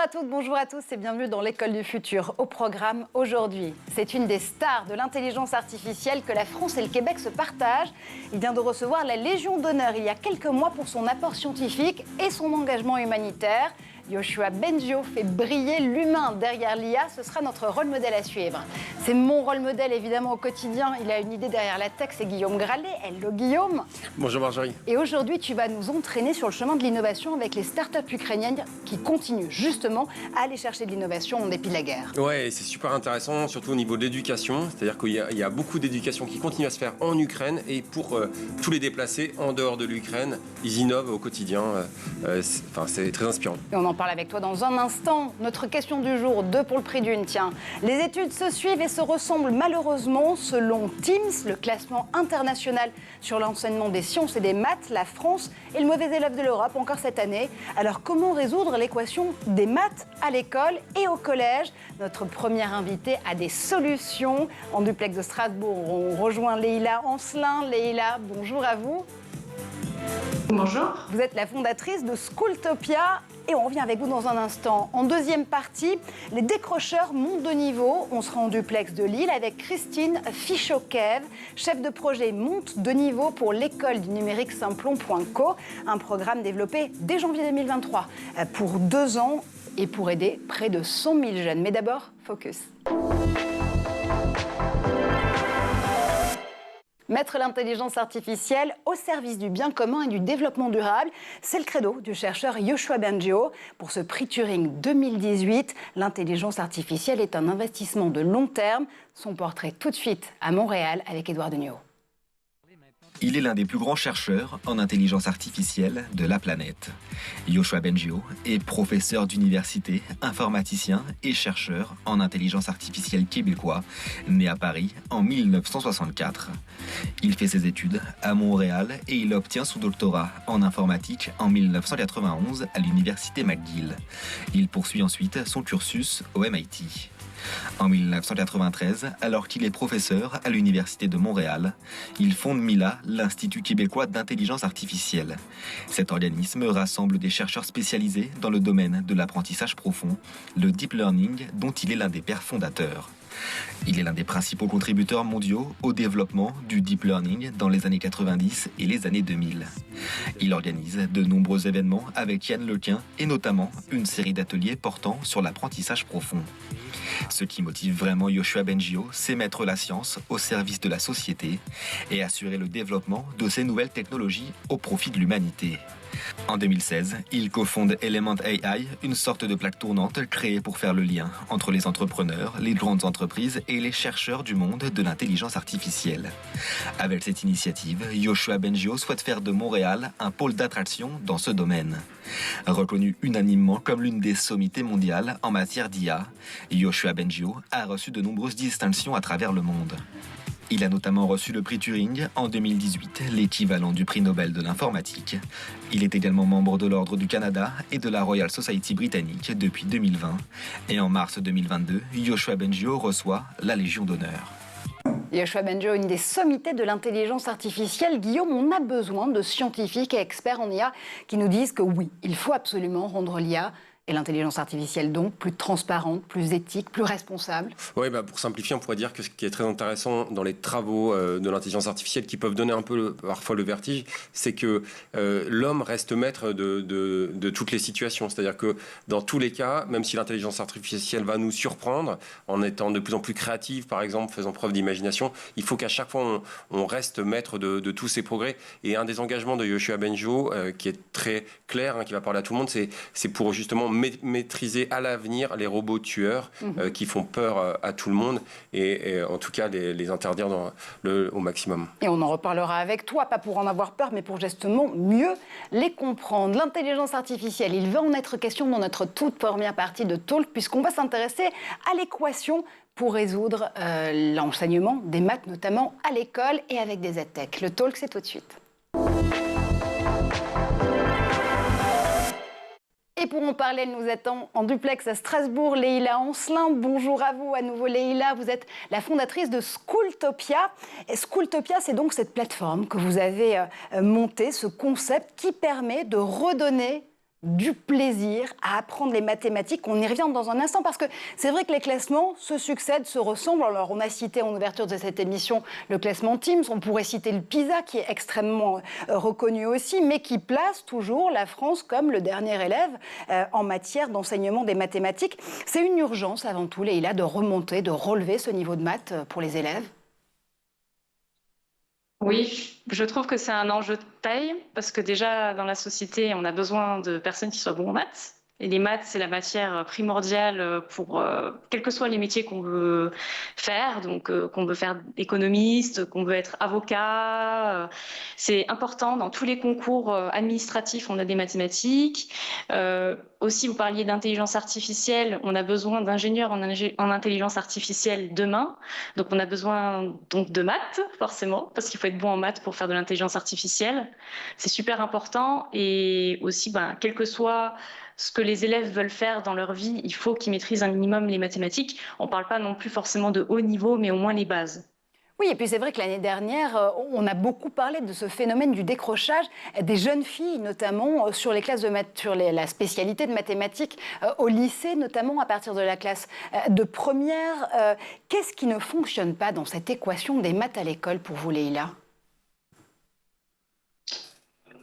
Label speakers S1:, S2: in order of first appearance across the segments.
S1: à toutes, bonjour à tous et bienvenue dans l'école du futur. Au programme aujourd'hui, c'est une des stars de l'intelligence artificielle que la France et le Québec se partagent. Il vient de recevoir la Légion d'honneur il y a quelques mois pour son apport scientifique et son engagement humanitaire. Yoshua Bengio fait briller l'humain derrière l'IA, ce sera notre rôle modèle à suivre. C'est mon rôle modèle évidemment au quotidien, il a une idée derrière la tech, c'est Guillaume Gralet. Hello Guillaume.
S2: Bonjour Marjorie.
S1: Et aujourd'hui tu vas nous entraîner sur le chemin de l'innovation avec les startups ukrainiennes qui continuent justement à aller chercher de l'innovation en dépit de la guerre.
S2: Ouais, c'est super intéressant, surtout au niveau de l'éducation, c'est-à-dire qu'il y a beaucoup d'éducation qui continue à se faire en Ukraine et pour tous les déplacés en dehors de l'Ukraine, ils innovent au quotidien, c'est très inspirant.
S1: Et on en parle avec toi dans un instant. Notre question du jour, 2 pour le prix d'une, tiens. Les études se suivent et se ressemblent malheureusement. Selon Teams, le classement international sur l'enseignement des sciences et des maths, la France est le mauvais élève de l'Europe encore cette année. Alors comment résoudre l'équation des maths à l'école et au collège? Notre première invitée a des solutions. En duplex de Strasbourg, on rejoint Leïla Ancelin. Leïla, bonjour à vous.
S3: Bonjour.
S1: Vous êtes la fondatrice de Schooltopia et on revient avec vous dans un instant. En deuxième partie, les décrocheurs montent de niveau. On sera en duplex de Lille avec Christine Fichokev, chef de projet monte de niveau pour l'école du numérique Simplon.co, un programme développé dès janvier 2023 pour 2 ans et pour aider près de 100 000 jeunes. Mais d'abord, focus. Mettre l'intelligence artificielle au service du bien commun et du développement durable, c'est le credo du chercheur Yoshua Bengio. Pour ce prix Turing 2018, l'intelligence artificielle est un investissement de long terme. Son portrait tout de suite à Montréal avec Édouard Deniau.
S4: Il est l'un des plus grands chercheurs en intelligence artificielle de la planète. Yoshua Bengio est professeur d'université, informaticien et chercheur en intelligence artificielle québécois, né à Paris en 1964. Il fait ses études à Montréal et il obtient son doctorat en informatique en 1991 à l'université McGill. Il poursuit ensuite son cursus au MIT. En 1993, alors qu'il est professeur à l'Université de Montréal, il fonde MILA, l'Institut québécois d'intelligence artificielle. Cet organisme rassemble des chercheurs spécialisés dans le domaine de l'apprentissage profond, le deep learning, dont il est l'un des pères fondateurs. Il est l'un des principaux contributeurs mondiaux au développement du deep learning dans les années 90 et les années 2000. Il organise de nombreux événements avec Yann Lequin et notamment une série d'ateliers portant sur l'apprentissage profond. Ce qui motive vraiment Yoshua Bengio, c'est mettre la science au service de la société et assurer le développement de ces nouvelles technologies au profit de l'humanité. En 2016, il cofonde Element AI, une sorte de plaque tournante créée pour faire le lien entre les entrepreneurs, les grandes entreprises et les chercheurs du monde de l'intelligence artificielle. Avec cette initiative, Yoshua Bengio souhaite faire de Montréal un pôle d'attraction dans ce domaine. Reconnu unanimement comme l'une des sommités mondiales en matière d'IA, Yoshua Bengio a reçu de nombreuses distinctions à travers le monde. Il a notamment reçu le prix Turing en 2018, l'équivalent du prix Nobel de l'informatique. Il est également membre de l'Ordre du Canada et de la Royal Society britannique depuis 2020. Et en mars 2022, Yoshua Bengio reçoit la Légion d'honneur.
S1: Yoshua Bengio, une des sommités de l'intelligence artificielle. Guillaume, on a besoin de scientifiques et experts en IA qui nous disent que oui, il faut absolument rendre l'IA et l'intelligence artificielle donc plus transparente, plus éthique, plus responsable.
S2: Oui, pour simplifier, on pourrait dire que ce qui est très intéressant dans les travaux de l'intelligence artificielle qui peuvent donner un peu parfois le vertige, c'est que l'homme reste maître de toutes les situations. C'est-à-dire que dans tous les cas, même si l'intelligence artificielle va nous surprendre en étant de plus en plus créative, par exemple, faisant preuve d'imagination, il faut qu'à chaque fois on reste maître de tous ces progrès. Et un des engagements de Yoshua Bengio, qui est très clair, qui va parler à tout le monde, c'est pour justement maîtriser à l'avenir les robots tueurs qui font peur à tout le monde et en tout cas les interdire au maximum.
S1: Et on en reparlera avec toi, pas pour en avoir peur, mais pour justement mieux les comprendre. L'intelligence artificielle, il va en être question dans notre toute première partie de Talk, puisqu'on va s'intéresser à l'équation pour résoudre l'enseignement des maths, notamment à l'école et avec des EdTech. Le Talk, c'est tout de suite. Et pour en parler, nous attend en duplex à Strasbourg, Leïla Ancelin. Bonjour à vous à nouveau Leïla, vous êtes la fondatrice de Schooltopia. Et Schooltopia, c'est donc cette plateforme que vous avez montée, ce concept qui permet de redonner du plaisir à apprendre les mathématiques. On y revient dans un instant parce que c'est vrai que les classements se succèdent, se ressemblent. Alors on a cité en ouverture de cette émission le classement Teams, on pourrait citer le PISA qui est extrêmement reconnu aussi, mais qui place toujours la France comme le dernier élève en matière d'enseignement des mathématiques. C'est une urgence avant tout, Leïla, de remonter, de relever ce niveau de maths pour les élèves.
S3: Oui, je trouve que c'est un enjeu de taille parce que déjà dans la société, on a besoin de personnes qui soient bons en maths. Et les maths, c'est la matière primordiale pour quels que soient les métiers qu'on veut faire. Donc, qu'on veut faire économiste, qu'on veut être avocat. C'est important dans tous les concours administratifs, on a des mathématiques. Aussi, vous parliez d'intelligence artificielle. On a besoin d'ingénieurs en intelligence artificielle demain. Donc, on a besoin donc de maths, forcément, parce qu'il faut être bon en maths pour faire de l'intelligence artificielle. C'est super important. Et aussi, quel que soit ce que les élèves veulent faire dans leur vie, il faut qu'ils maîtrisent un minimum les mathématiques. On ne parle pas non plus forcément de haut niveau, mais au moins les bases.
S1: Oui, et puis c'est vrai que l'année dernière, on a beaucoup parlé de ce phénomène du décrochage des jeunes filles, notamment sur les classes de sur la spécialité de mathématiques au lycée, notamment à partir de la classe de première. Qu'est-ce qui ne fonctionne pas dans cette équation des maths à l'école pour vous, Leïla?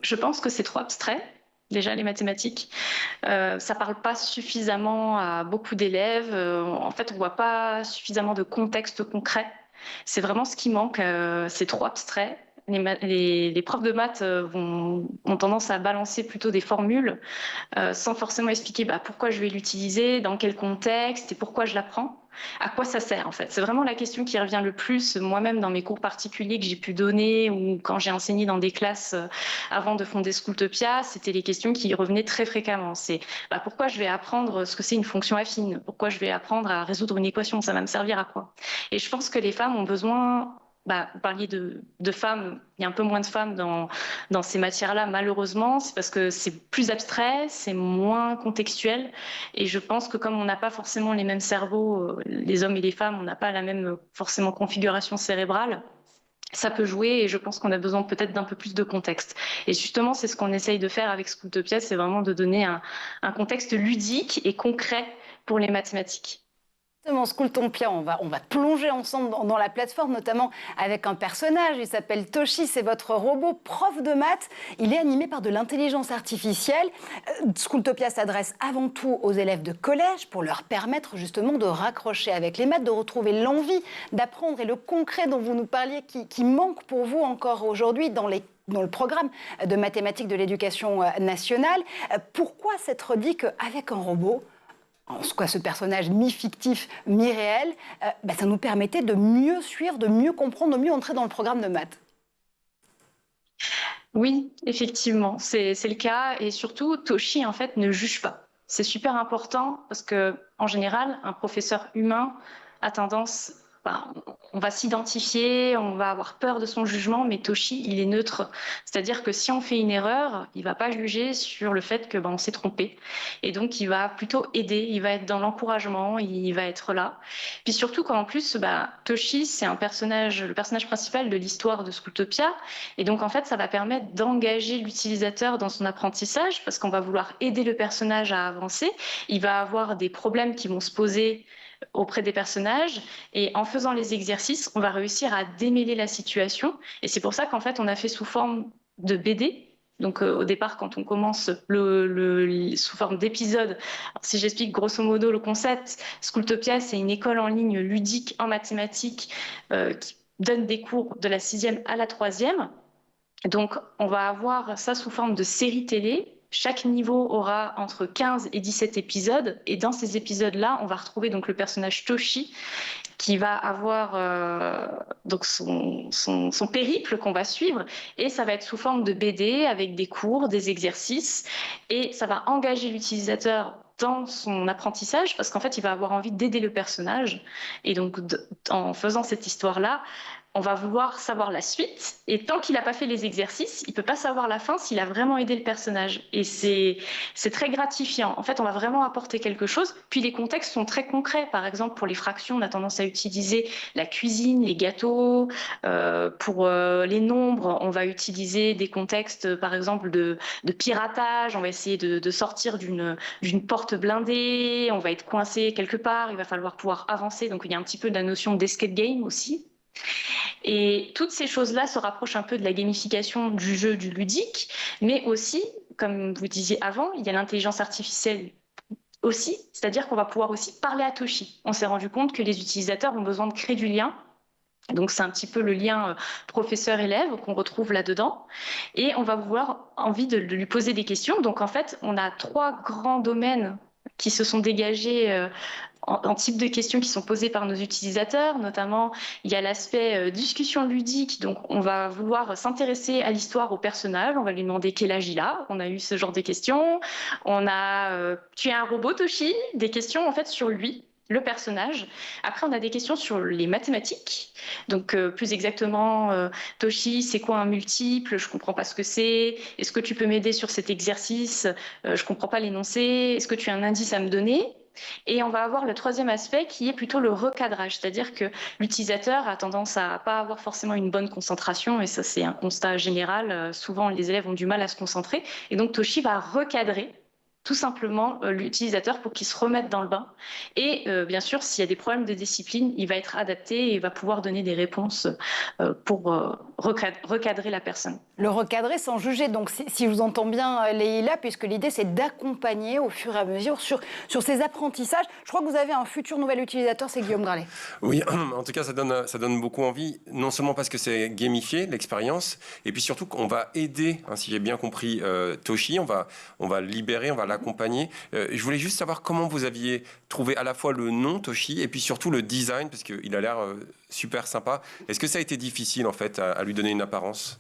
S3: Je pense que c'est trop abstrait. Déjà, les mathématiques, ça ne parle pas suffisamment à beaucoup d'élèves. En fait, on ne voit pas suffisamment de contexte concret. C'est vraiment ce qui manque, c'est trop abstrait. Les profs de maths ont tendance à balancer plutôt des formules sans forcément expliquer pourquoi je vais l'utiliser, dans quel contexte et pourquoi je l'apprends. À quoi ça sert en fait? C'est vraiment la question qui revient le plus, moi-même dans mes cours particuliers que j'ai pu donner ou quand j'ai enseigné dans des classes avant de fonder Schooltopia, c'était les questions qui revenaient très fréquemment. C'est pourquoi je vais apprendre ce que c'est une fonction affine? Pourquoi je vais apprendre à résoudre une équation? Ça va me servir à quoi? Et je pense que les femmes ont besoin... vous parliez de femmes, il y a un peu moins de femmes dans ces matières-là, malheureusement. C'est parce que c'est plus abstrait, c'est moins contextuel. Et je pense que comme on n'a pas forcément les mêmes cerveaux, les hommes et les femmes, on n'a pas la même forcément configuration cérébrale, ça peut jouer et je pense qu'on a besoin peut-être d'un peu plus de contexte. Et justement, c'est ce qu'on essaye de faire avec Schooltopia, c'est vraiment de donner un contexte ludique et concret pour les mathématiques.
S1: Justement, Schooltopia, on va plonger ensemble dans la plateforme, notamment avec un personnage. Il s'appelle Toshi, c'est votre robot prof de maths. Il est animé par de l'intelligence artificielle. Schooltopia s'adresse avant tout aux élèves de collège pour leur permettre justement de raccrocher avec les maths, de retrouver l'envie d'apprendre et le concret dont vous nous parliez qui manque pour vous encore aujourd'hui dans le programme de mathématiques de l'éducation nationale. Pourquoi s'être dit qu'avec un robot, en quoi ce personnage mi-fictif, mi-réel, ça nous permettait de mieux suivre, de mieux comprendre, de mieux entrer dans le programme de maths?
S3: Oui, effectivement, c'est le cas. Et surtout, Toshi, en fait, ne juge pas. C'est super important parce que, en général, un professeur humain a tendance... on va s'identifier, on va avoir peur de son jugement, mais Toshi, il est neutre. C'est-à-dire que si on fait une erreur, il ne va pas juger sur le fait qu'on s'est trompé. Et donc, il va plutôt aider, il va être dans l'encouragement, il va être là. Puis surtout, quand en plus, Toshi, c'est le personnage principal de l'histoire de Schooltopia. Et donc, en fait, ça va permettre d'engager l'utilisateur dans son apprentissage parce qu'on va vouloir aider le personnage à avancer. Il va avoir des problèmes qui vont se poser auprès des personnages et en faisant les exercices, on va réussir à démêler la situation et c'est pour ça qu'en fait on a fait sous forme de BD. Donc au départ quand on commence sous forme d'épisode, si j'explique grosso modo le concept, Schooltopia c'est une école en ligne ludique en mathématiques qui donne des cours de la 6e à la 3e. Donc on va avoir ça sous forme de série télé. Chaque niveau aura entre 15 et 17 épisodes. Et dans ces épisodes-là, on va retrouver donc le personnage Toshi qui va avoir donc son périple qu'on va suivre. Et ça va être sous forme de BD avec des cours, des exercices. Et ça va engager l'utilisateur dans son apprentissage parce qu'en fait, il va avoir envie d'aider le personnage. Et donc, en faisant cette histoire-là, on va vouloir savoir la suite. Et tant qu'il n'a pas fait les exercices, il ne peut pas savoir la fin s'il a vraiment aidé le personnage. Et c'est très gratifiant. En fait, on va vraiment apporter quelque chose. Puis les contextes sont très concrets. Par exemple, pour les fractions, on a tendance à utiliser la cuisine, les gâteaux. Pour les nombres, on va utiliser des contextes, par exemple, de piratage. On va essayer de sortir d'une porte blindée. On va être coincé quelque part. Il va falloir pouvoir avancer. Donc, il y a un petit peu de la notion d'escape game aussi. Et toutes ces choses-là se rapprochent un peu de la gamification du jeu, du ludique, mais aussi, comme vous disiez avant, il y a l'intelligence artificielle aussi, c'est-à-dire qu'on va pouvoir aussi parler à Toshi. On s'est rendu compte que les utilisateurs ont besoin de créer du lien. Donc c'est un petit peu le lien professeur-élève qu'on retrouve là-dedans. Et on va avoir envie de lui poser des questions. Donc en fait, on a 3 grands domaines qui se sont dégagés en type de questions qui sont posées par nos utilisateurs. Notamment, il y a l'aspect discussion ludique. Donc, on va vouloir s'intéresser à l'histoire, au personnage. On va lui demander quel âge il a. On a eu ce genre de questions. On a tu es un robot, Toshi? Des questions en fait sur lui, le personnage. Après, on a des questions sur les mathématiques. Donc, plus exactement, Toshi, c'est quoi un multiple? Je comprends pas ce que c'est. Est-ce que tu peux m'aider sur cet exercice? Je comprends pas l'énoncé. Est-ce que tu as un indice à me donner? Et on va avoir le 3e aspect qui est plutôt le recadrage, c'est-à-dire que l'utilisateur a tendance à pas avoir forcément une bonne concentration, et ça c'est un constat général. Souvent les élèves ont du mal à se concentrer, et donc Toshi va recadrer tout simplement l'utilisateur pour qu'il se remette dans le bain. Et bien sûr, s'il y a des problèmes de discipline, il va être adapté et va pouvoir donner des réponses pour recadrer la personne.
S1: Le recadrer sans juger, donc si je vous entends bien, Leïla, puisque l'idée c'est d'accompagner au fur et à mesure sur ces apprentissages. Je crois que vous avez un futur nouvel utilisateur, c'est Guillaume Gralet.
S2: Oui, en tout cas, ça donne beaucoup envie, non seulement parce que c'est gamifié, l'expérience, et puis surtout qu'on va aider, hein, si j'ai bien compris, Toshi, on va le libérer, on va l'accompagner. Je voulais juste savoir comment vous aviez trouvé à la fois le nom Toshi et puis surtout le design, parce qu'il a l'air super sympa. Est-ce que ça a été difficile, en fait, à lui donner une apparence ?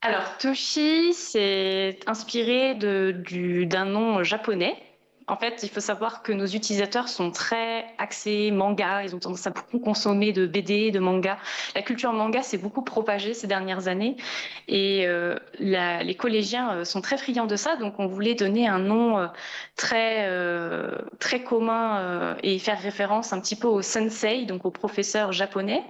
S3: Alors, Toshi, c'est inspiré d'un nom japonais. En fait, il faut savoir que nos utilisateurs sont très axés manga. Ils ont tendance à beaucoup consommer de BD, de manga. La culture manga s'est beaucoup propagée ces dernières années. Et les collégiens sont très friands de ça. Donc, on voulait donner un nom très commun et faire référence un petit peu au sensei, donc au professeur japonais.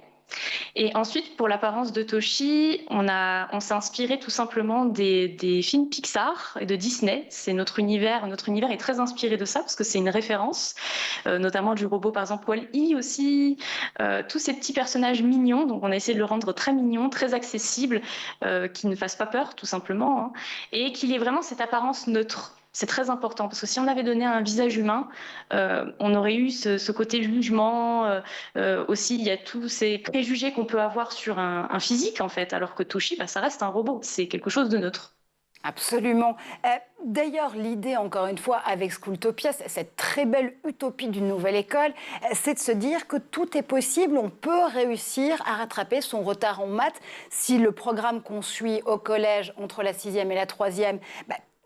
S3: Et ensuite, pour l'apparence de Toshi, on s'est inspiré tout simplement des films Pixar et de Disney. C'est notre univers est très inspiré de ça parce que c'est une référence, notamment du robot par exemple Wall-E aussi, tous ces petits personnages mignons. Donc on a essayé de le rendre très mignon, très accessible, qui ne fasse pas peur tout simplement, hein, et qu'il ait vraiment cette apparence neutre. C'est très important parce que si on avait donné un visage humain, on aurait eu ce côté jugement. Aussi, il y a tous ces préjugés qu'on peut avoir sur un physique en fait, alors que Toshi, ça reste un robot, c'est quelque chose de neutre.
S1: Absolument. D'ailleurs, l'idée, encore une fois, avec Schooltopia, cette très belle utopie d'une nouvelle école, c'est de se dire que tout est possible, on peut réussir à rattraper son retard en maths si le programme qu'on suit au collège entre la 6e et la 3e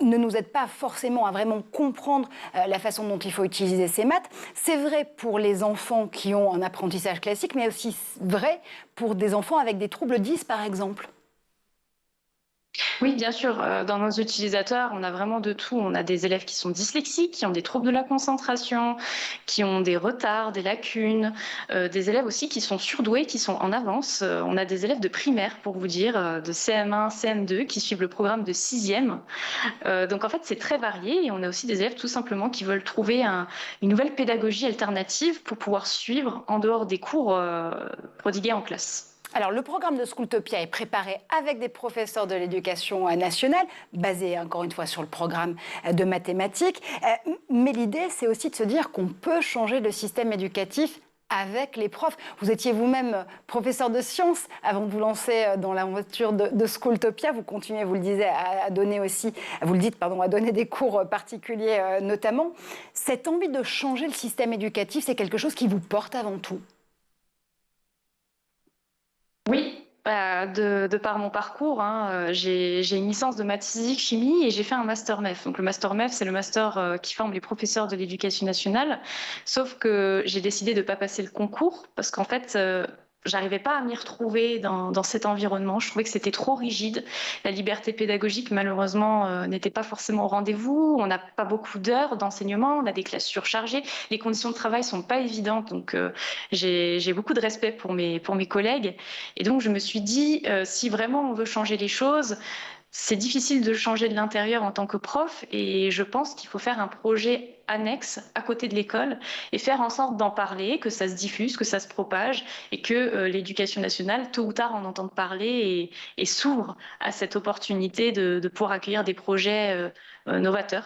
S1: ne nous aide pas forcément à vraiment comprendre la façon dont il faut utiliser ces maths. C'est vrai pour les enfants qui ont un apprentissage classique, mais aussi vrai pour des enfants avec des troubles 10, par exemple.
S3: Oui, bien sûr. Dans nos utilisateurs, on a vraiment de tout. On a des élèves qui sont dyslexiques, qui ont des troubles de la concentration, qui ont des retards, des lacunes, des élèves aussi qui sont surdoués, qui sont en avance. On a des élèves de primaire, pour vous dire, de CM1, CM2, qui suivent le programme de 6e. Donc en fait, c'est très varié. Et on a aussi des élèves tout simplement qui veulent trouver une nouvelle pédagogie alternative pour pouvoir suivre en dehors des cours prodigués en classe.
S1: Alors, le programme de Schooltopia est préparé avec des professeurs de l'éducation nationale, basé encore une fois sur le programme de mathématiques. Mais l'idée, c'est aussi de se dire qu'on peut changer le système éducatif avec les profs. Vous étiez vous-même professeur de sciences avant de vous lancer dans l'aventure de Schooltopia. Vous continuez, vous le disiez, à donner aussi, vous le dites, pardon, à donner des cours particuliers notamment. Cette envie de changer le système éducatif, c'est quelque chose qui vous porte avant tout.
S3: Oui, de par mon parcours, hein, j'ai une licence de maths physique chimie et j'ai fait un master MEF. Donc le master MEF, c'est le master qui forme les professeurs de l'éducation nationale. Sauf que j'ai décidé de ne pas passer le concours parce qu'en fait, j'arrivais pas à m'y retrouver dans cet environnement. Je trouvais que c'était trop rigide. La liberté pédagogique, malheureusement, n'était pas forcément au rendez-vous. On n'a pas beaucoup d'heures d'enseignement, on a des classes surchargées. Les conditions de travail sont pas évidentes, donc j'ai beaucoup de respect pour mes collègues. Et donc, je me suis dit, si vraiment on veut changer les choses, c'est difficile de changer de l'intérieur en tant que prof, et je pense qu'il faut faire un projet annexe à côté de l'école et faire en sorte d'en parler, que ça se diffuse, que ça se propage, et que l'éducation nationale, tôt ou tard, en entende parler et s'ouvre à cette opportunité de pouvoir accueillir des projets novateurs.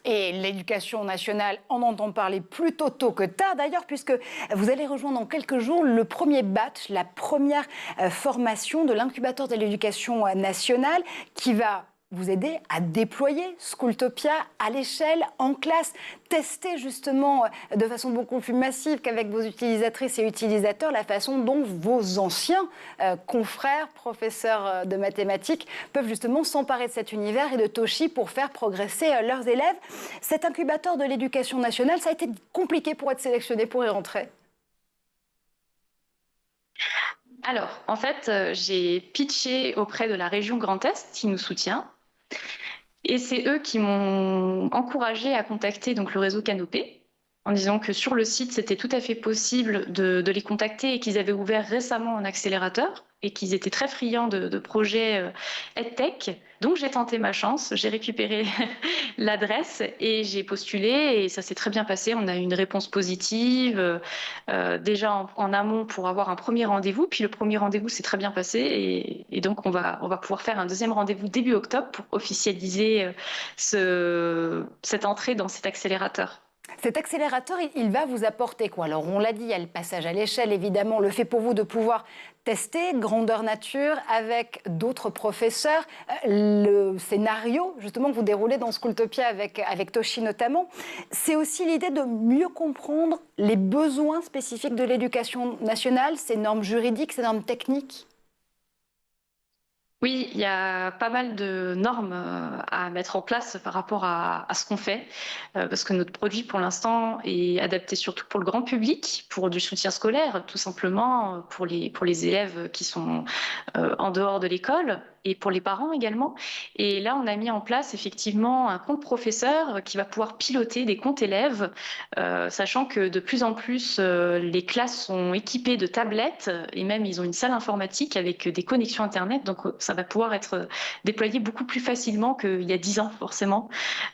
S1: Et l'éducation nationale en entend parler plutôt tôt que tard d'ailleurs, puisque vous allez rejoindre dans quelques jours le premier batch, la première formation de l'incubateur de l'éducation nationale qui va vous aider à déployer Schooltopia à l'échelle, en classe, tester justement de façon beaucoup plus massive qu'avec vos utilisatrices et utilisateurs la façon dont vos anciens confrères, professeurs de mathématiques peuvent justement s'emparer de cet univers et de Toshi pour faire progresser leurs élèves. Cet incubateur de l'éducation nationale, ça a été compliqué pour être sélectionné pour y rentrer?
S3: Alors, en fait, j'ai pitché auprès de la région Grand Est qui nous soutient. Et c'est eux qui m'ont encouragé à contacter donc, le réseau Canopé, en disant que sur le site, c'était tout à fait possible de les contacter et qu'ils avaient ouvert récemment un accélérateur et qu'ils étaient très friands de projets EdTech. Donc j'ai tenté ma chance, j'ai récupéré l'adresse et j'ai postulé et ça s'est très bien passé. On a eu une réponse positive déjà en amont pour avoir un premier rendez-vous. Puis le premier rendez-vous s'est très bien passé et donc on va pouvoir faire un deuxième rendez-vous début octobre pour officialiser cette entrée dans cet accélérateur.
S1: Cet accélérateur, il va vous apporter quoi? Alors, on l'a dit, il y a le passage à l'échelle, évidemment, le fait pour vous de pouvoir tester grandeur nature avec d'autres professeurs, le scénario, justement, que vous déroulez dans Schooltopia avec Toshi notamment. C'est aussi l'idée de mieux comprendre les besoins spécifiques de l'éducation nationale, ses normes juridiques, ses normes techniques.
S3: Oui, il y a pas mal de normes à mettre en place par rapport à ce qu'on fait, parce que notre produit, pour l'instant, est adapté surtout pour le grand public, pour du soutien scolaire, tout simplement, pour les élèves qui sont en dehors de l'école, et pour les parents également. Et là, on a mis en place effectivement un compte professeur qui va pouvoir piloter des comptes élèves, sachant que de plus en plus, les classes sont équipées de tablettes, et même ils ont une salle informatique avec des connexions Internet, donc ça va pouvoir être déployé beaucoup plus facilement qu'il y a 10 ans, forcément.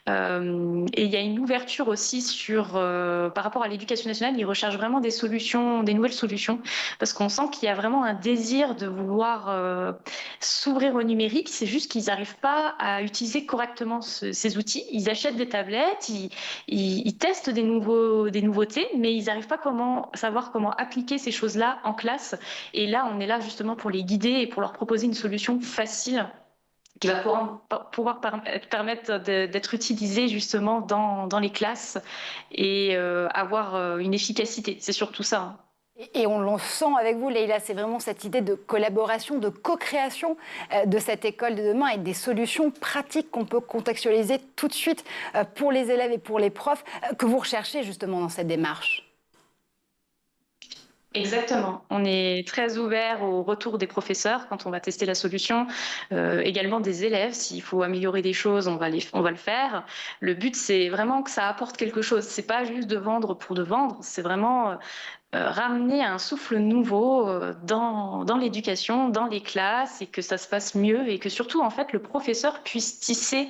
S3: Et il y a une ouverture aussi par rapport à l'éducation nationale, ils recherchent vraiment des solutions, des nouvelles solutions, parce qu'on sent qu'il y a vraiment un désir de vouloir s'ouvrir au numérique. C'est juste qu'ils n'arrivent pas à utiliser correctement ces outils. Ils achètent des tablettes, ils testent des nouveautés, mais ils n'arrivent pas à savoir comment appliquer ces choses-là en classe. Et là, on est là justement pour les guider et pour leur proposer une solution facile qui va pouvoir permettre d'être utilisée justement dans les classes et avoir une efficacité. C'est surtout ça, hein.
S1: Et on l'en sent avec vous, Leïla, c'est vraiment cette idée de collaboration, de co-création de cette école de demain et des solutions pratiques qu'on peut contextualiser tout de suite pour les élèves et pour les profs que vous recherchez justement dans cette démarche.
S3: Exactement. On est très ouvert au retour des professeurs quand on va tester la solution, également des élèves. S'il faut améliorer des choses, on va le faire. Le but, c'est vraiment que ça apporte quelque chose. C'est pas juste de vendre pour de vendre, c'est vraiment ramener un souffle nouveau dans l'éducation, dans les classes, et que ça se passe mieux et que surtout, en fait, le professeur puisse tisser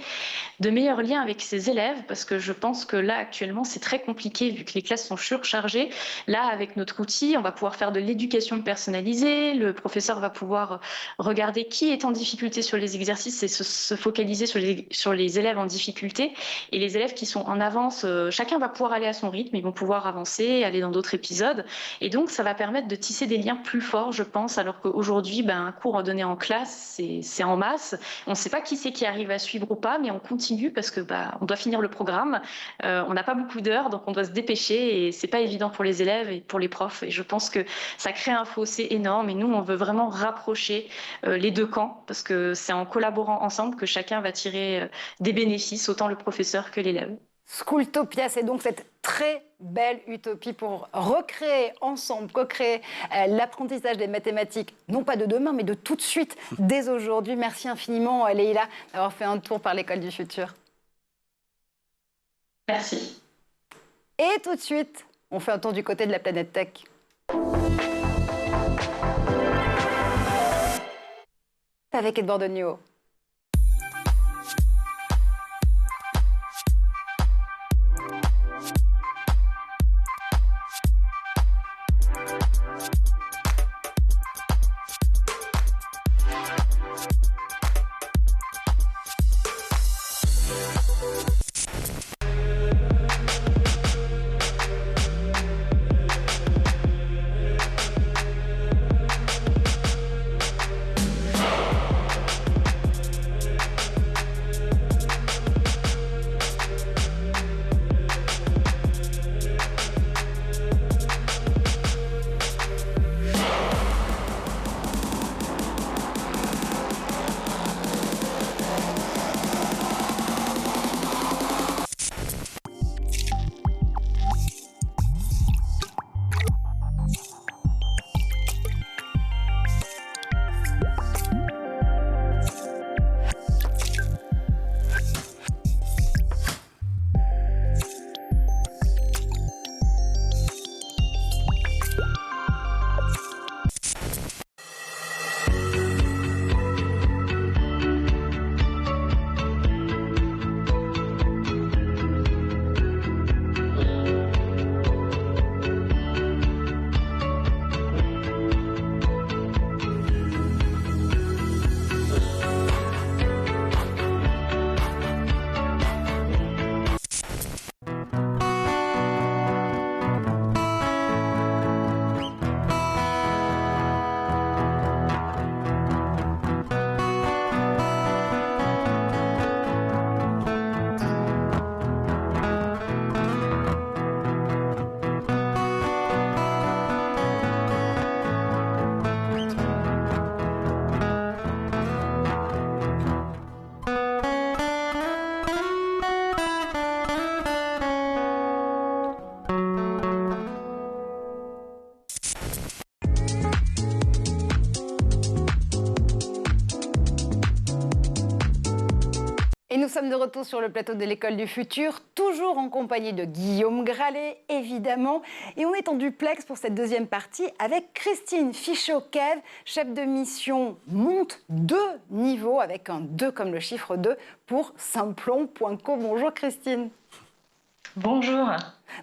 S3: de meilleurs liens avec ses élèves, parce que je pense que là, actuellement, c'est très compliqué vu que les classes sont surchargées. Là, avec notre outil, on va pouvoir faire de l'éducation personnalisée. Le professeur va pouvoir regarder qui est en difficulté sur les exercices et se focaliser sur les élèves en difficulté. Et les élèves qui sont en avance, chacun va pouvoir aller à son rythme, ils vont pouvoir avancer, aller dans d'autres épisodes. Et donc, ça va permettre de tisser des liens plus forts, je pense, alors qu'aujourd'hui, un cours donné en classe, c'est en masse. On ne sait pas qui c'est qui arrive à suivre ou pas, mais on continue parce que on doit finir le programme. On n'a pas beaucoup d'heures, donc on doit se dépêcher et c'est pas évident pour les élèves et pour les profs. Et je pense que ça crée un fossé énorme. Et nous, on veut vraiment rapprocher les deux camps, parce que c'est en collaborant ensemble que chacun va tirer des bénéfices, autant le professeur que l'élève.
S1: Schooltopia, c'est donc cette très belle utopie pour recréer ensemble, co-créer l'apprentissage des mathématiques, non pas de demain, mais de tout de suite, dès aujourd'hui. Merci infiniment, Leïla, d'avoir fait un tour par l'école du futur.
S3: Merci.
S1: Et tout de suite, on fait un tour du côté de la planète tech. Avec Edward Newell. Et nous sommes de retour sur le plateau de l'École du Futur, toujours en compagnie de Guillaume Gralet, évidemment. Et on est en duplex pour cette deuxième partie avec Christine Fichot-Kev, chef de mission monte 2 niveaux, avec un 2 comme le chiffre 2 pour Simplon.co. Bonjour Christine.
S3: Bonjour.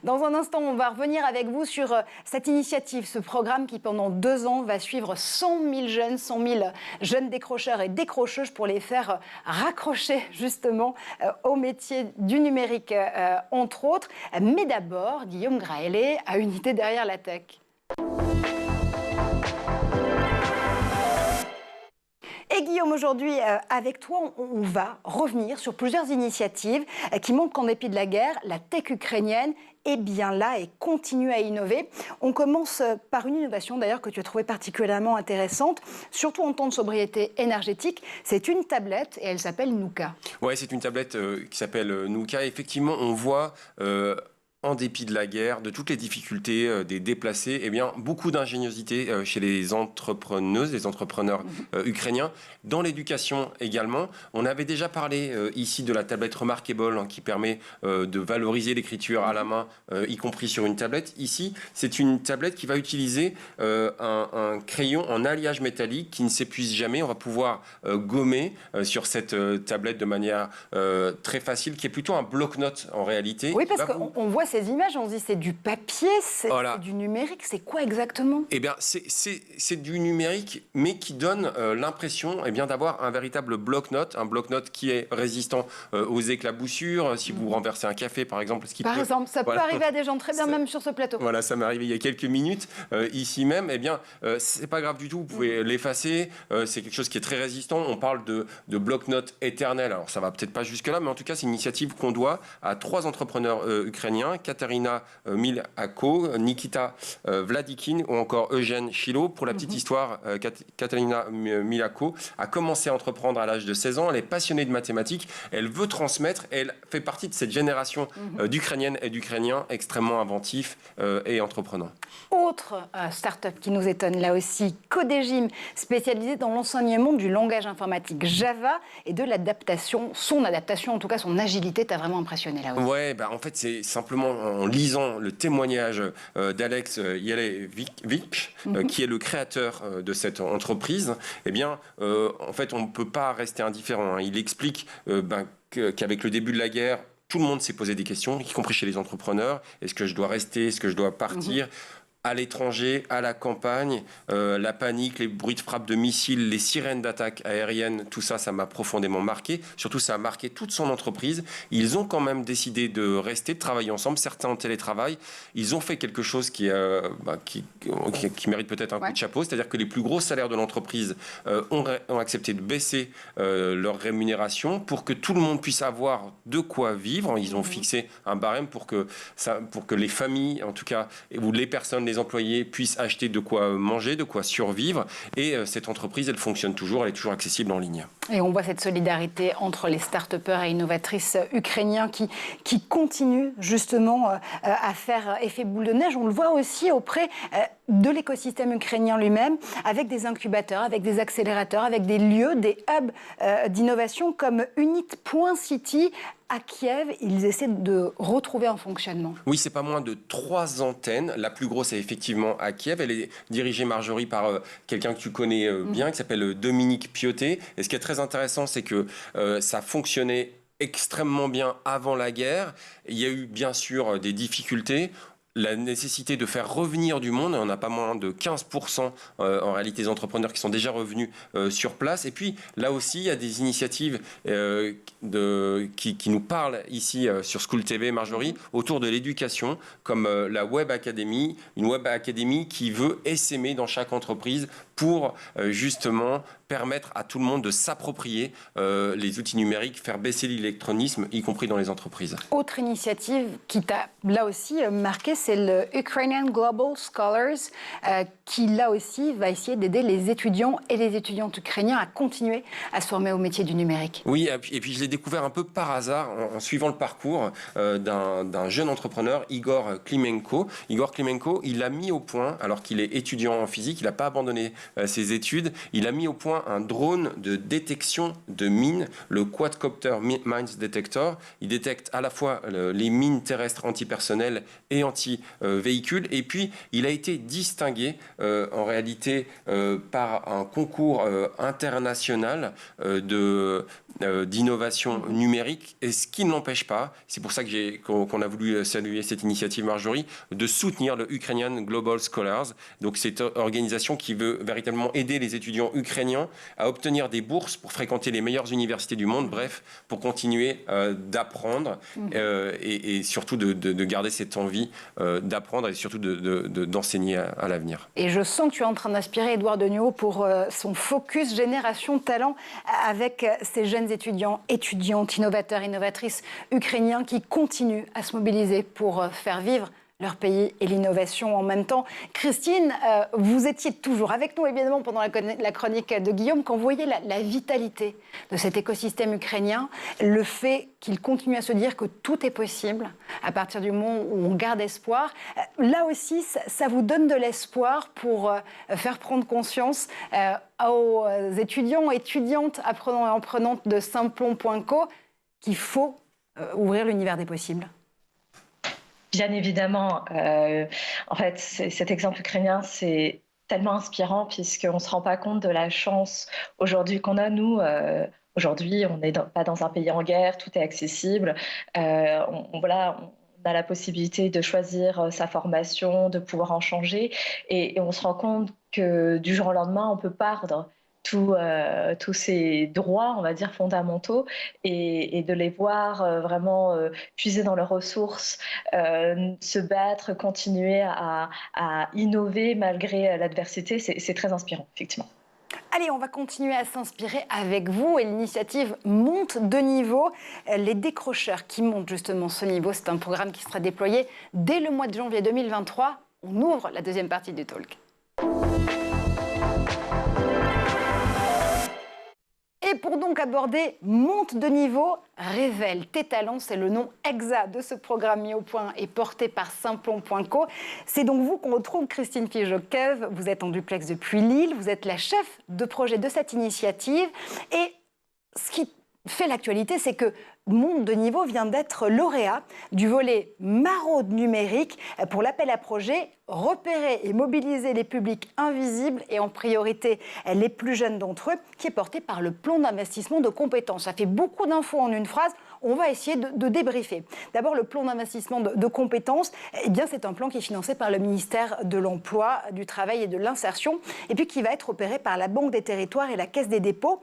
S1: Dans un instant, on va revenir avec vous sur cette initiative, ce programme qui, pendant 2 ans, va suivre 100 000 jeunes décrocheurs et décrocheuses pour les faire raccrocher, justement, au métier du numérique, entre autres. Mais d'abord, Guillaume Graelet a une idée derrière la tech. Et Guillaume, aujourd'hui, avec toi, on va revenir sur plusieurs initiatives qui montrent qu'en dépit de la guerre, la tech ukrainienne est bien là et continue à innover. On commence par une innovation d'ailleurs que tu as trouvée particulièrement intéressante, surtout en temps de sobriété énergétique. C'est une tablette et elle s'appelle Nuka.
S2: Oui, c'est une tablette qui s'appelle Nuka. Effectivement, on voit... en dépit de la guerre, de toutes les difficultés des déplacés, eh bien, beaucoup d'ingéniosité chez les entrepreneuses, les entrepreneurs ukrainiens. Dans l'éducation également, on avait déjà parlé ici de la tablette Remarkable qui permet de valoriser l'écriture à la main, y compris sur une tablette. Ici, c'est une tablette qui va utiliser un crayon en alliage métallique qui ne s'épuise jamais. On va pouvoir gommer sur cette tablette de manière très facile, qui est plutôt un bloc-notes en réalité.
S1: Oui, parce qu'on voit ces images, on se dit c'est du papier, c'est du numérique, c'est quoi exactement?
S2: Eh bien, c'est du numérique, mais qui donne l'impression d'avoir un véritable bloc-notes, un bloc-notes qui est résistant aux éclaboussures. Si vous renversez un café, par exemple,
S1: par exemple, ça peut arriver à des gens très bien, même sur ce plateau.
S2: Voilà, ça m'est arrivé il y a quelques minutes, ici même. Eh bien, c'est pas grave du tout, vous pouvez l'effacer. C'est quelque chose qui est très résistant. On parle de bloc-notes éternel. Alors, ça va peut-être pas jusque-là, mais en tout cas, c'est une initiative qu'on doit à 3 entrepreneurs ukrainiens Katerina Milako, Nikita Vladikin ou encore Eugène Chilo. Pour la petite histoire, Katerina Milako a commencé à entreprendre à l'âge de 16 ans. Elle est passionnée de mathématiques. Elle veut transmettre. Elle fait partie de cette génération d'Ukrainiennes et d'Ukrainiens extrêmement inventifs et entreprenants.
S1: Autre start-up qui nous étonne là aussi, Codegym, spécialisée dans l'enseignement du langage informatique Java et de l'adaptation. Son adaptation, en tout cas son agilité, t'a vraiment impressionné là aussi.
S2: Ouais, en fait, c'est simplement en lisant le témoignage d'Alex Yelevic, qui est le créateur de cette entreprise. Eh bien, en fait, on ne peut pas rester indifférent. Il explique qu'avec le début de la guerre, tout le monde s'est posé des questions, y compris chez les entrepreneurs. Est-ce que je dois rester? Est-ce que je dois partir? À l'étranger, à la campagne, la panique, les bruits de frappe de missiles, les sirènes d'attaque aériennes, tout ça, ça m'a profondément marqué. Surtout, ça a marqué toute son entreprise. Ils ont quand même décidé de rester, de travailler ensemble. Certains en télétravail. Ils ont fait quelque chose qui mérite peut-être un coup de chapeau. C'est-à-dire que les plus gros salaires de l'entreprise ont accepté de baisser leur rémunération pour que tout le monde puisse avoir de quoi vivre. Ils ont fixé un barème pour que les familles, en tout cas, ou les personnes, les employés puissent acheter de quoi manger, de quoi survivre. Et cette entreprise, elle fonctionne toujours, elle est toujours accessible en ligne.
S1: Et on voit cette solidarité entre les start-upers et innovatrices ukrainiens qui continuent justement à faire effet boule de neige. On le voit aussi auprès de l'écosystème ukrainien lui-même, avec des incubateurs, avec des accélérateurs, avec des lieux, des hubs d'innovation comme Unit.City. À Kiev, ils essaient de retrouver un fonctionnement.
S2: Oui, c'est pas moins de 3 antennes. La plus grosse est effectivement à Kiev. Elle est dirigée, Marjorie, par quelqu'un que tu connais bien, qui s'appelle Dominique Piotet. Et ce qui est très intéressant, c'est que ça fonctionnait extrêmement bien avant la guerre. Il y a eu bien sûr des difficultés. La nécessité de faire revenir du monde, on a pas moins de 15% en réalité des entrepreneurs qui sont déjà revenus sur place. Et puis là aussi, il y a des initiatives qui nous parlent ici sur School TV, Marjorie, autour de l'éducation, comme la Web Academy, une Web Academy qui veut essaimer dans chaque entreprise pour justement permettre à tout le monde de s'approprier les outils numériques, faire baisser l'électronisme, y compris dans les entreprises.
S1: Autre initiative qui t'a là aussi marqué, c'est le Ukrainian Global Scholars, qui là aussi va essayer d'aider les étudiants et les étudiantes ukrainiens à continuer à se former au métier du numérique.
S2: Oui, et puis je l'ai découvert un peu par hasard en suivant le parcours d'un jeune entrepreneur, Igor Klimenko. Igor Klimenko, il a mis au point, alors qu'il est étudiant en physique, il n'a pas abandonné ses études, il a mis au point un drone de détection de mines, le Quadcopter Mines Detector. Il détecte à la fois les mines terrestres antipersonnelles et anti-véhicules. Et puis, il a été distingué en réalité par un concours international d'innovation numérique. Et ce qui ne l'empêche pas, c'est pour ça qu'on a voulu saluer cette initiative, Marjorie, de soutenir le Ukrainian Global Scholars. Donc, cette organisation qui veut véritablement aider les étudiants ukrainiens à obtenir des bourses pour fréquenter les meilleures universités du monde, bref, pour continuer d'apprendre et surtout de garder cette envie d'apprendre et surtout d'enseigner à l'avenir.
S1: Et je sens que tu es en train d'inspirer Édouard Degnaud pour son focus Génération Talent avec ces jeunes étudiantes, innovateurs, innovatrices ukrainiens qui continuent à se mobiliser pour faire vivre leur pays et l'innovation en même temps. Christine, vous étiez toujours avec nous, évidemment, pendant la chronique de Guillaume, quand vous voyez la vitalité de cet écosystème ukrainien, le fait qu'il continue à se dire que tout est possible à partir du moment où on garde espoir. Là aussi, ça vous donne de l'espoir pour faire prendre conscience aux étudiants, étudiantes, apprenants et apprenantes de Simplon.co qu'il faut ouvrir l'univers des possibles.
S5: Bien évidemment, en fait, cet exemple ukrainien, c'est tellement inspirant puisqu'on ne se rend pas compte de la chance aujourd'hui qu'on a, nous. Aujourd'hui, on n'est pas dans un pays en guerre, tout est accessible. On a la possibilité de choisir sa formation, de pouvoir en changer. Et on se rend compte que du jour au lendemain, on peut perdre tous ces droits, on va dire, fondamentaux et de les voir vraiment puiser dans leurs ressources, se battre, continuer à innover malgré l'adversité, c'est très inspirant, effectivement.
S1: Allez, on va continuer à s'inspirer avec vous et l'initiative Monte de niveau. Les décrocheurs qui montent justement ce niveau, c'est un programme qui sera déployé dès le mois de janvier 2023. On ouvre la deuxième partie du talk. Et pour donc aborder Monte de niveau, révèle tes talents, c'est le nom exact de ce programme mis au point et porté par Simplon.co. C'est donc vous qu'on retrouve, Christine Pigeot-Kev. Vous êtes en duplex depuis Lille, vous êtes la chef de projet de cette initiative. Et ce qui fait l'actualité, c'est que Monte de niveau vient d'être lauréat du volet maraude numérique pour l'appel à projet repérer et mobiliser les publics invisibles et en priorité les plus jeunes d'entre eux, qui est porté par le plan d'investissement de compétences. Ça fait beaucoup d'infos en une phrase. On va essayer de débriefer. D'abord, le plan d'investissement de compétences, eh bien, c'est un plan qui est financé par le ministère de l'Emploi, du Travail et de l'Insertion, et puis qui va être opéré par la Banque des Territoires et la Caisse des dépôts.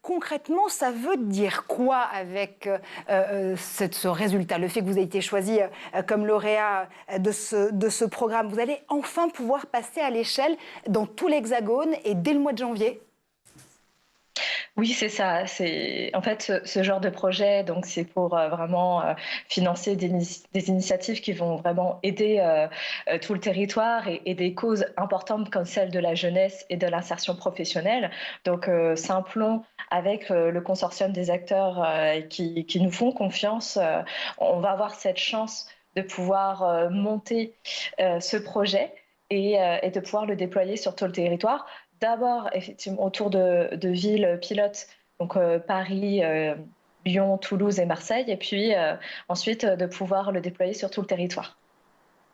S1: Concrètement, ça veut dire quoi avec ce résultat, le fait que vous ayez été choisi comme lauréat de ce programme? Vous allez enfin pouvoir passer à l'échelle dans tout l'Hexagone et dès le mois de janvier?
S5: Oui, c'est ça. En fait, ce genre de projet, donc c'est pour vraiment financer des initiatives qui vont vraiment aider tout le territoire et des causes importantes comme celle de la jeunesse et de l'insertion professionnelle. Donc, Simplon, avec le consortium des acteurs qui nous font confiance, on va avoir cette chance de pouvoir monter ce projet et de pouvoir le déployer sur tout le territoire. D'abord, effectivement, autour de villes pilotes, donc Paris, Lyon, Toulouse et Marseille, et puis ensuite de pouvoir le déployer sur tout le territoire.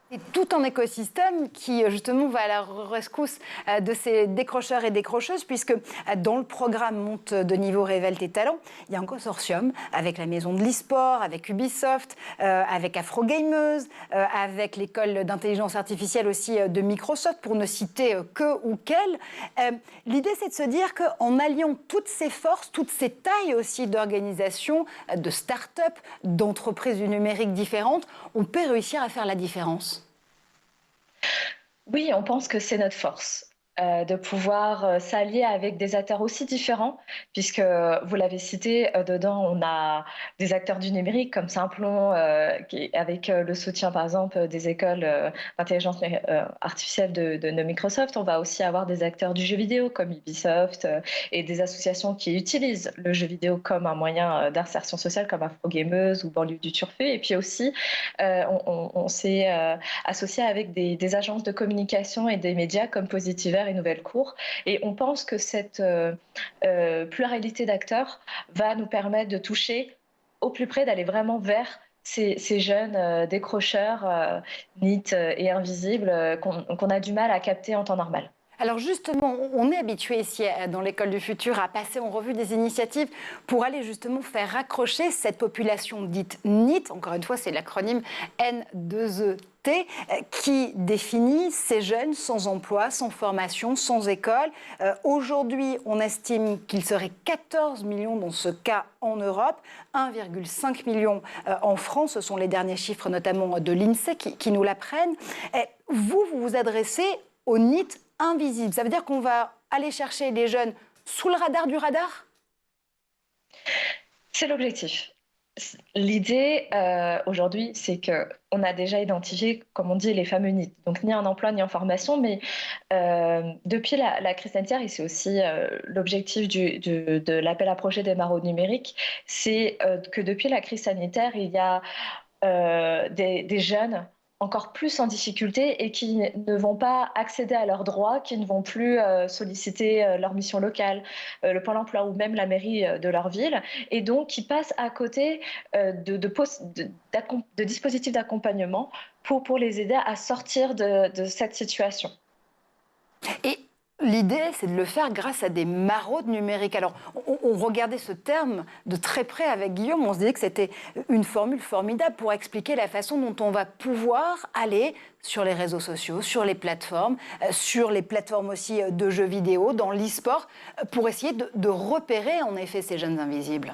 S1: C'est tout un écosystème qui, justement, va à la rescousse de ces décrocheurs et décrocheuses, puisque dans le programme Monte de niveau révèle tes talents, il y a un consortium avec la maison de l'e-sport, avec Ubisoft, avec Afrogameuse, avec l'école d'intelligence artificielle aussi de Microsoft, pour ne citer que ou quelle. L'idée, c'est de se dire qu'en alliant toutes ces forces, toutes ces tailles aussi d'organisations, de start-up, d'entreprises du numérique différentes, on peut réussir à faire la différence.
S5: Oui, on pense que c'est notre force. De pouvoir s'allier avec des acteurs aussi différents, puisque vous l'avez cité, dedans on a des acteurs du numérique comme Simplon, avec le soutien par exemple des écoles d'intelligence artificielle de Microsoft. On va aussi avoir des acteurs du jeu vidéo comme Ubisoft et des associations qui utilisent le jeu vidéo comme un moyen d'insertion sociale comme Afrogameuse ou Banlieue du Turfé. Et puis aussi, on s'est associé avec des agences de communication et des médias comme Positiver et Nouvelle Cour. Et on pense que cette pluralité d'acteurs va nous permettre de toucher au plus près, d'aller vraiment vers ces jeunes décrocheurs, NEET et invisibles qu'on a du mal à capter en temps normal.
S1: Alors justement, on est habitué ici dans l'École du Futur à passer en revue des initiatives pour aller justement faire raccrocher cette population dite NEET, encore une fois c'est l'acronyme N2ET, qui définit ces jeunes sans emploi, sans formation, sans école. Aujourd'hui, on estime qu'il serait 14 millions dans ce cas en Europe, 1,5 million en France, ce sont les derniers chiffres notamment de l'INSEE qui nous l'apprennent. Vous vous adressez aux NEET invisible. Ça veut dire qu'on va aller chercher les jeunes sous le radar du radar?
S5: C'est l'objectif. L'idée aujourd'hui, c'est qu'on a déjà identifié, comme on dit, les fameux NEET, donc ni en emploi ni en formation, mais depuis la crise sanitaire, et c'est aussi l'objectif de l'appel à projet des maraudes numériques, c'est que depuis la crise sanitaire, il y a des jeunes encore plus en difficulté et qui ne vont pas accéder à leurs droits, qui ne vont plus solliciter leur mission locale, le Pôle emploi ou même la mairie de leur ville, et donc qui passent à côté de dispositifs d'accompagnement pour les aider à sortir de cette situation.
S1: Et l'idée, c'est de le faire grâce à des maraudes numériques. Alors, on regardait ce terme de très près avec Guillaume, on se disait que c'était une formule formidable pour expliquer la façon dont on va pouvoir aller sur les réseaux sociaux, sur les plateformes aussi de jeux vidéo, dans l'e-sport, pour essayer de repérer en effet ces jeunes invisibles.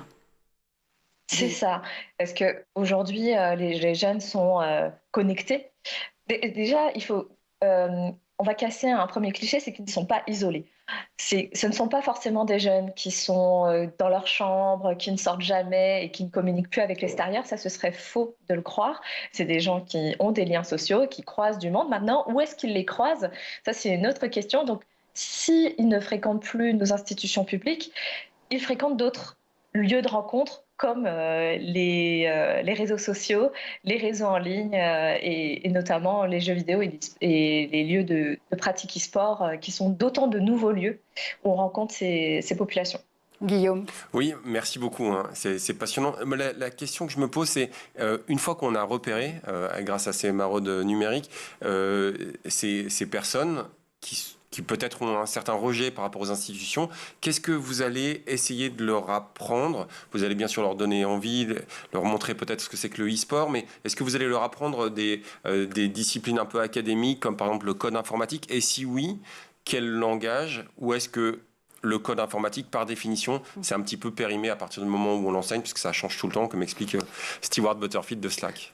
S5: C'est ça, parce qu'aujourd'hui, les jeunes sont connectés. Déjà, il faut... on va casser un premier cliché, c'est qu'ils ne sont pas isolés. Ce ne sont pas forcément des jeunes qui sont dans leur chambre, qui ne sortent jamais et qui ne communiquent plus avec l'extérieur. Ça, ce serait faux de le croire. C'est des gens qui ont des liens sociaux, qui croisent du monde. Maintenant, où est-ce qu'ils les croisent? Ça, c'est une autre question. Donc, s'ils ne fréquentent plus nos institutions publiques, ils fréquentent d'autres lieux de rencontre comme les réseaux sociaux, les réseaux en ligne et notamment les jeux vidéo et les lieux de pratique e-sport qui sont d'autant de nouveaux lieux où on rencontre ces populations.
S1: Guillaume.
S2: Oui, merci beaucoup. Hein. C'est passionnant. La question que je me pose, c'est une fois qu'on a repéré, grâce à ces maraudes numériques, ces personnes qui peut-être ont un certain rejet par rapport aux institutions, qu'est-ce que vous allez essayer de leur apprendre? Vous allez bien sûr leur donner envie, leur montrer peut-être ce que c'est que le e-sport, mais est-ce que vous allez leur apprendre des disciplines un peu académiques, comme par exemple le code informatique? Et si oui, quel langage? Ou est-ce que le code informatique, par définition, c'est un petit peu périmé à partir du moment où on l'enseigne, puisque ça change tout le temps, comme explique Stewart Butterfield de Slack?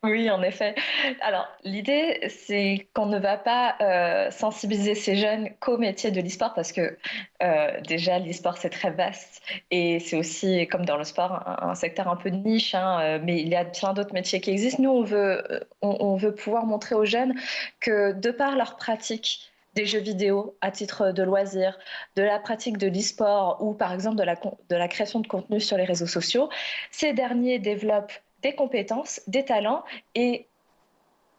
S5: Oui, en effet. Alors, l'idée, c'est qu'on ne va pas sensibiliser ces jeunes qu'au métier de l'e-sport parce que déjà, l'e-sport, c'est très vaste et c'est aussi, comme dans le sport, un secteur un peu de niche, hein, mais il y a plein d'autres métiers qui existent. Nous, on veut pouvoir montrer aux jeunes que de par leur pratique des jeux vidéo à titre de loisir, de la pratique de l'e-sport ou par exemple de la création de contenu sur les réseaux sociaux, ces derniers développent des compétences, des talents et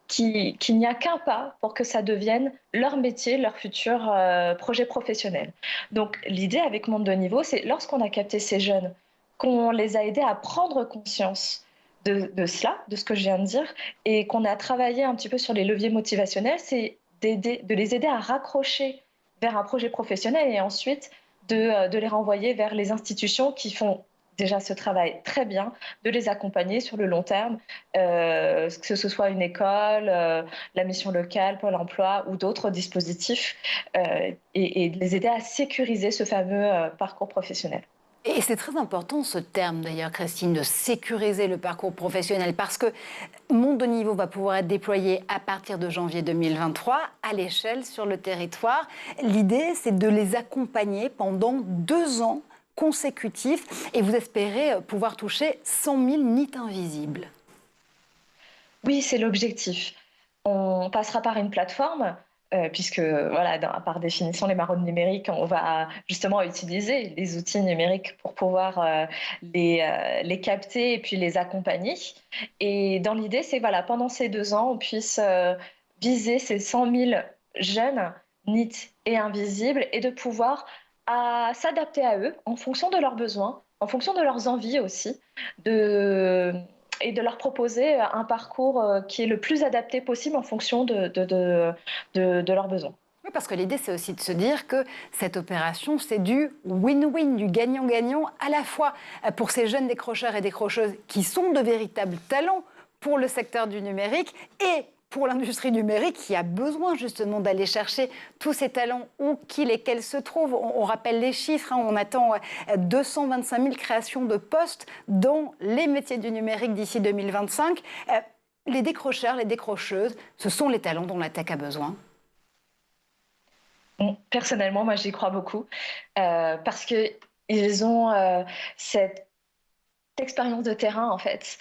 S5: qu'il n'y a qu'un pas pour que ça devienne leur métier, leur futur projet professionnel. Donc l'idée avec Monde de Niveau, c'est lorsqu'on a capté ces jeunes, qu'on les a aidés à prendre conscience de cela, de ce que je viens de dire, et qu'on a travaillé un petit peu sur les leviers motivationnels, c'est de les aider à raccrocher vers un projet professionnel et ensuite de les renvoyer vers les institutions qui font déjà ce travail très bien, de les accompagner sur le long terme, que ce soit une école, la mission locale, Pôle emploi ou d'autres dispositifs, et de les aider à sécuriser ce fameux parcours professionnel.
S1: Et c'est très important ce terme d'ailleurs, Christine, de sécuriser le parcours professionnel parce que Monde de Niveau va pouvoir être déployé à partir de janvier 2023 à l'échelle sur le territoire. L'idée, c'est de les accompagner pendant 2 ans consécutifs et vous espérez pouvoir toucher 100 000 NEET invisibles.
S5: Oui, c'est l'objectif. On passera par une plateforme, puisque voilà, par définition, les maraudes numériques, on va justement utiliser les outils numériques pour pouvoir les capter et puis les accompagner. Et dans l'idée, c'est voilà, pendant ces 2 ans, on puisse viser ces 100 000 jeunes NEET et invisibles et de pouvoir s'adapter à eux en fonction de leurs besoins, en fonction de leurs envies aussi, et de leur proposer un parcours qui est le plus adapté possible en fonction de leurs besoins.
S1: Oui, parce que l'idée, c'est aussi de se dire que cette opération, c'est du win-win, du gagnant-gagnant, à la fois pour ces jeunes décrocheurs et décrocheuses qui sont de véritables talents pour le secteur du numérique et pour l'industrie numérique qui a besoin justement d'aller chercher tous ces talents où qu'ils et qu'elles se trouvent. On rappelle les chiffres, hein, on attend 225 000 créations de postes dans les métiers du numérique d'ici 2025. Les décrocheurs, les décrocheuses, ce sont les talents dont la tech a besoin.
S5: Personnellement, moi, j'y crois beaucoup parce qu'ils ont cette expérience de terrain, en fait.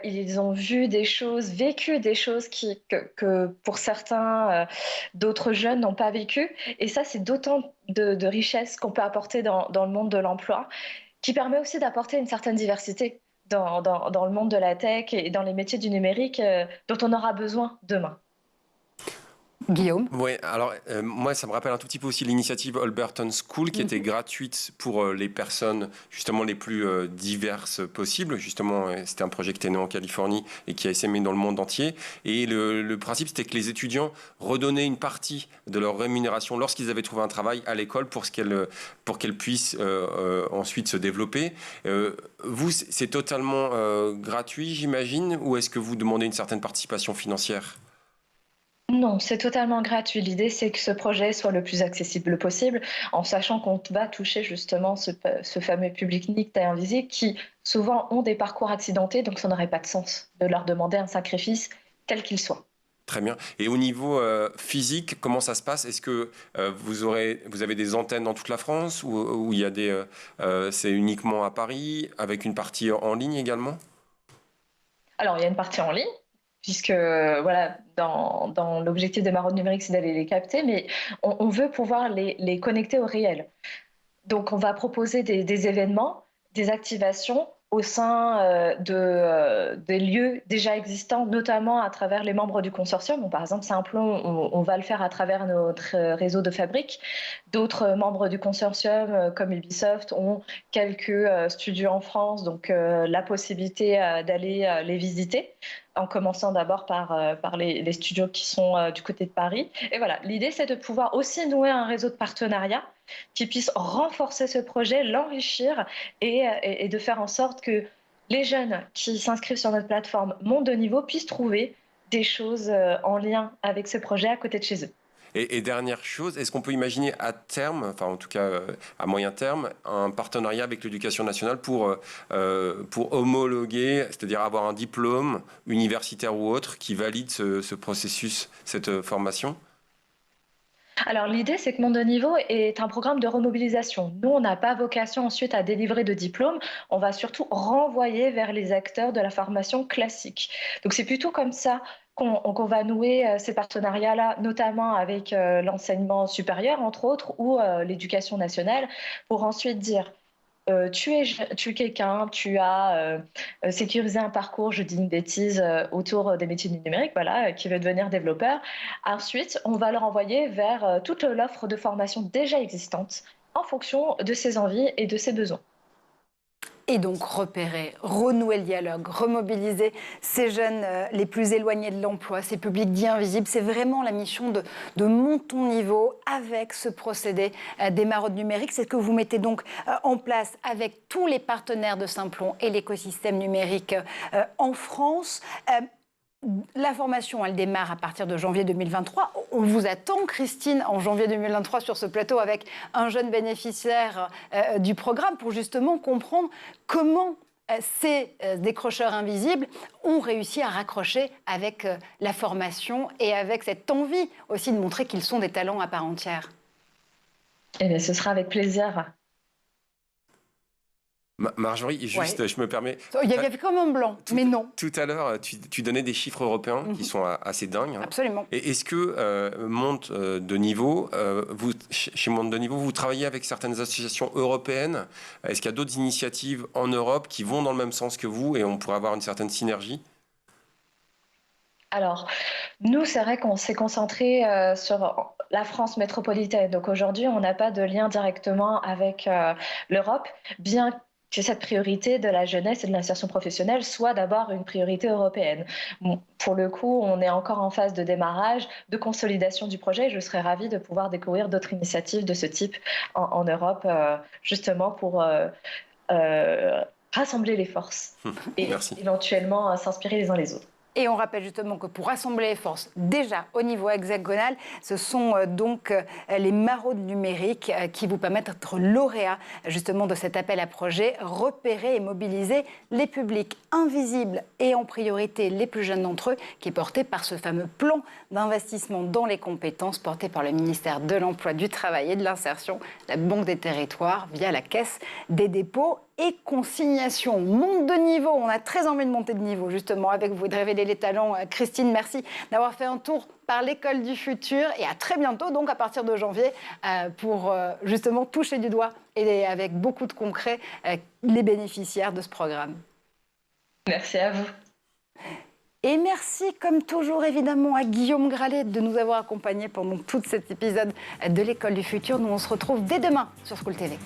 S5: Ils ont vu des choses, vécu des choses que pour certains, d'autres jeunes n'ont pas vécu. Et ça, c'est d'autant de richesse qu'on peut apporter dans le monde de l'emploi, qui permet aussi d'apporter une certaine diversité dans le monde de la tech et dans les métiers du numérique dont on aura besoin demain.
S1: Guillaume?
S2: Oui, alors moi ça me rappelle un tout petit peu aussi l'initiative Alberton School qui était gratuite pour les personnes justement les plus diverses possibles. Justement, c'était un projet qui était né en Californie et qui a essaimé dans le monde entier. Et le principe c'était que les étudiants redonnaient une partie de leur rémunération lorsqu'ils avaient trouvé un travail à l'école pour qu'elles puissent ensuite se développer. Vous, c'est totalement gratuit, j'imagine, ou est-ce que vous demandez une certaine participation financière ?
S5: Non, c'est totalement gratuit. L'idée, c'est que ce projet soit le plus accessible possible, en sachant qu'on va toucher justement ce fameux public NEET et invisible qui souvent ont des parcours accidentés, donc ça n'aurait pas de sens de leur demander un sacrifice quel qu'il soit.
S2: Très bien. Et au niveau physique, comment ça se passe? Est-ce que vous avez des antennes dans toute la France ou il y a c'est uniquement à Paris, avec une partie en ligne également?
S5: Alors, il y a une partie en ligne, puisque voilà, dans l'objectif des maraudes numériques, c'est d'aller les capter, mais on veut pouvoir les connecter au réel. Donc, on va proposer des événements, des activations au sein des lieux déjà existants, notamment à travers les membres du consortium. Donc, par exemple, Simplon, on va le faire à travers notre réseau de fabriques. D'autres membres du consortium, comme Ubisoft, ont quelques studios en France, donc la possibilité d'aller les visiter, en commençant d'abord par les studios qui sont du côté de Paris. Et voilà, l'idée, c'est de pouvoir aussi nouer un réseau de partenariats qui puisse renforcer ce projet, l'enrichir et de faire en sorte que les jeunes qui s'inscrivent sur notre plateforme Monde de Niveau puissent trouver des choses en lien avec ce projet à côté de chez eux.
S2: Et dernière chose, est-ce qu'on peut imaginer à terme, enfin en tout cas à moyen terme, un partenariat avec l'Éducation nationale pour homologuer, c'est-à-dire avoir un diplôme universitaire ou autre qui valide ce processus, cette formation?
S5: Alors l'idée, c'est que Monde de Niveau est un programme de remobilisation. Nous, on n'a pas vocation ensuite à délivrer de diplôme, on va surtout renvoyer vers les acteurs de la formation classique. Donc c'est plutôt comme ça qu'on va nouer ces partenariats-là, notamment avec l'enseignement supérieur, entre autres, ou l'éducation nationale, pour ensuite dire tu es quelqu'un, tu as sécurisé un parcours, je dis une bêtise, autour des métiers du numérique, voilà, qui veut devenir développeur. Ensuite, on va le renvoyer vers toute l'offre de formation déjà existante en fonction de ses envies et de ses besoins.
S1: Et donc repérer, renouer le dialogue, remobiliser ces jeunes les plus éloignés de l'emploi, ces publics dits invisibles. C'est vraiment la mission de Monde de Niveau avec ce procédé des maraudes numériques. C'est ce que vous mettez donc en place avec tous les partenaires de Simplon et l'écosystème numérique en France. La formation, elle démarre à partir de janvier 2023. On vous attend, Christine, en janvier 2023 sur ce plateau avec un jeune bénéficiaire du programme pour justement comprendre comment ces décrocheurs invisibles ont réussi à raccrocher avec la formation et avec cette envie aussi de montrer qu'ils sont des talents à part entière.
S5: Eh bien, ce sera avec plaisir.
S2: Marjorie, juste, je me permets...
S1: Il y avait comme un blanc, mais non.
S2: Tout à l'heure, tu donnais des chiffres européens qui sont assez dingues. Hein.
S1: Absolument.
S2: Et est-ce que Monde de Niveau, chez Monde de Niveau, vous travaillez avec certaines associations européennes? Est-ce qu'il y a d'autres initiatives en Europe qui vont dans le même sens que vous et on pourrait avoir une certaine synergie?
S5: Alors, nous, c'est vrai qu'on s'est concentré sur la France métropolitaine. Donc aujourd'hui, on n'a pas de lien directement avec l'Europe, bien que cette priorité de la jeunesse et de l'insertion professionnelle soit d'abord une priorité européenne. Bon, pour le coup, on est encore en phase de démarrage, de consolidation du projet. Je serais ravie de pouvoir découvrir d'autres initiatives de ce type en Europe, justement pour rassembler les forces et éventuellement s'inspirer les uns les autres.
S1: Et on rappelle justement que pour rassembler les forces, déjà au niveau hexagonal, ce sont donc les maraudes numériques qui vous permettent d'être lauréat justement de cet appel à projet, repérer et mobiliser les publics invisibles et en priorité les plus jeunes d'entre eux, qui est porté par ce fameux plan d'investissement dans les compétences porté par le ministère de l'Emploi, du Travail et de l'Insertion, la Banque des Territoires via la Caisse des dépôts et consignation. Monde de Niveau, on a très envie de monter de niveau justement avec vous, de révéler les talents. Christine, merci d'avoir fait un tour par l'école du futur et à très bientôt, donc à partir de janvier, pour justement toucher du doigt et avec beaucoup de concret les bénéficiaires de ce programme.
S5: Merci à vous.
S1: Et merci, comme toujours, évidemment, à Guillaume Gralet de nous avoir accompagnés pendant tout cet épisode de l'école du futur. Nous, on se retrouve dès demain sur School TV.